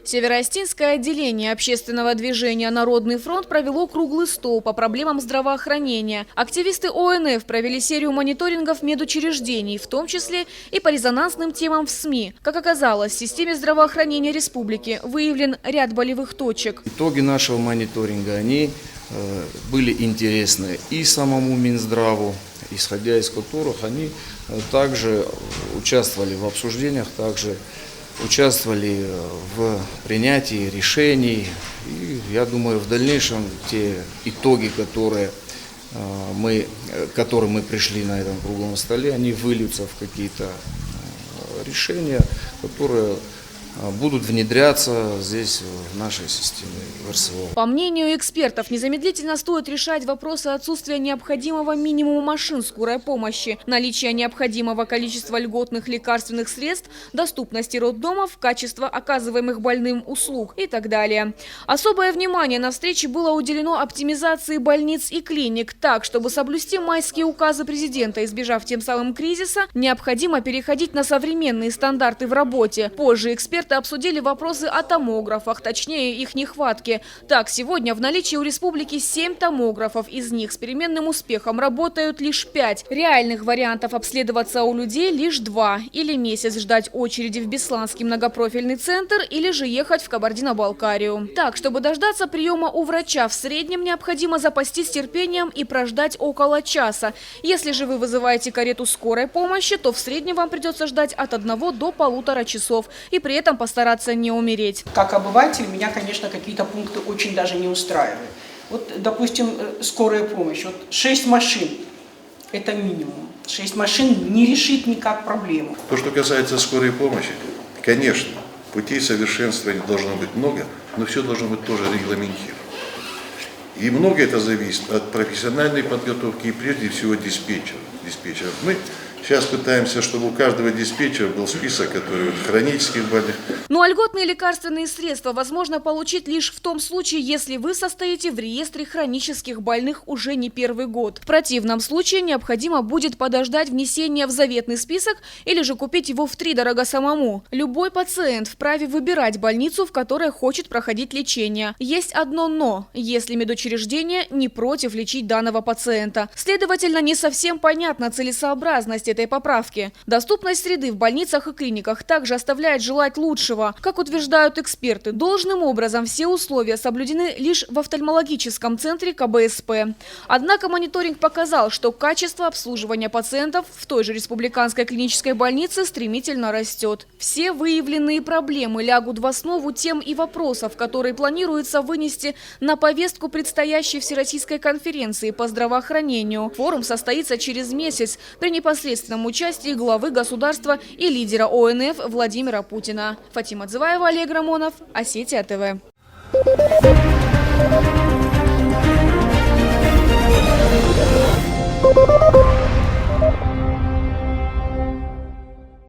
Североостинское отделение общественного движения «Народный фронт» провело круглый стол по проблемам здравоохранения. Активисты ОНФ провели серию мониторингов медучреждений, в том числе и по резонансным темам в СМИ. Как оказалось, в системе здравоохранения республики выявлен ряд болевых точек. Итоги нашего мониторинга, они были интересны и самому Минздраву, исходя из которых они также участвовали в обсуждениях, также участвовали в принятии решений. И я думаю, в дальнейшем те итоги, к которым мы пришли на этом круглом столе, они выльются в какие-то решения, которые будут внедряться здесь, в нашей системе РСО. По мнению экспертов, незамедлительно стоит решать вопросы отсутствия необходимого минимума машин скорой помощи, наличия необходимого количества льготных лекарственных средств, доступности роддомов, качества оказываемых больным услуг и так далее. Особое внимание на встрече было уделено оптимизации больниц и клиник. Так, чтобы соблюсти майские указы президента, избежав тем самым кризиса, необходимо переходить на современные стандарты в работе. Позже эксперты обсудили вопросы о томографах, точнее их нехватке. Так, сегодня в наличии у республики 7 томографов, из них с переменным успехом работают лишь 5. Реальных вариантов обследоваться у людей лишь 2. Или месяц ждать очереди в Бесланский многопрофильный центр, или же ехать в Кабардино-Балкарию. Так, чтобы дождаться приема у врача, в среднем необходимо запастись терпением и прождать около часа. Если же вы вызываете карету скорой помощи, то в среднем вам придется ждать от 1 до 1,5 часов. И при этом постараться не умереть. Как обыватель, меня, конечно, какие-то пункты очень даже не устраивают. Вот, допустим, скорая помощь. Вот 6 машин – это минимум. 6 машин не решит никак проблему. То, что касается скорой помощи, конечно, путей совершенствования должно быть много, но все должно быть тоже регламентировано. И много это зависит от профессиональной подготовки и прежде всего диспетчеров. Мы сейчас пытаемся, чтобы у каждого диспетчера был список, который хронических больных. Ну а льготные лекарственные средства возможно получить лишь в том случае, если вы состоите в реестре хронических больных уже не первый год. В противном случае необходимо будет подождать внесения в заветный список или же купить его втридорога самому. Любой пациент вправе выбирать больницу, в которой хочет проходить лечение. Есть одно «но», если медучреждение не против лечить данного пациента. Следовательно, не совсем понятна целесообразность этой поправки. Доступность среды в больницах и клиниках также оставляет желать лучшего. Как утверждают эксперты, должным образом все условия соблюдены лишь в офтальмологическом центре КБСП. Однако мониторинг показал, что качество обслуживания пациентов в той же республиканской клинической больнице стремительно растет. Все выявленные проблемы лягут в основу тем и вопросов, которые планируется вынести на повестку предстоящей Всероссийской конференции по здравоохранению. Форум состоится через месяц при непосредственном участии главы государства и лидера ОНФ Владимира Путина. Фатима Дзываева, Олег Рамонов, Осетия ТВ.